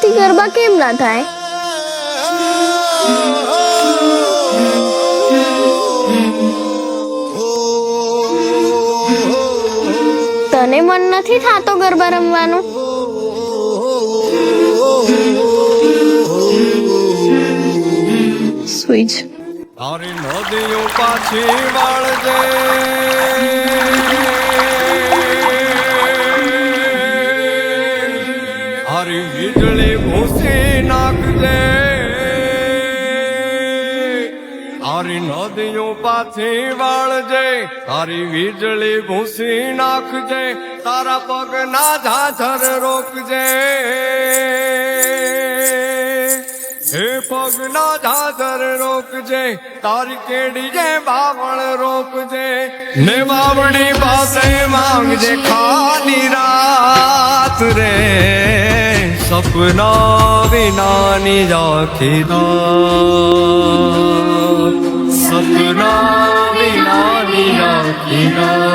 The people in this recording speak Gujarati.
મારાથી ગરબા કેમ ના થાય? તને મન નથી થાતો ગરબા રમવાનું? સુઈ જ. તારી નદીઓ પાછી વાળજે, તારી વીજળી ભૂસી નાખજે, તારી નદીઓ પાછી વાળજે, તારી વીજળી ભૂસી નાખજે, તારા પગના ઝાઝર રોકજે, હે પગના ઝાઝર રોકજે, તારી કેડીએ બાવળ રોકજે, ને બાવડી પાસે માંગજે ખાલી રાત રે, સપના વિનાની આખી રાત, સપના વિનાની આખી રાત.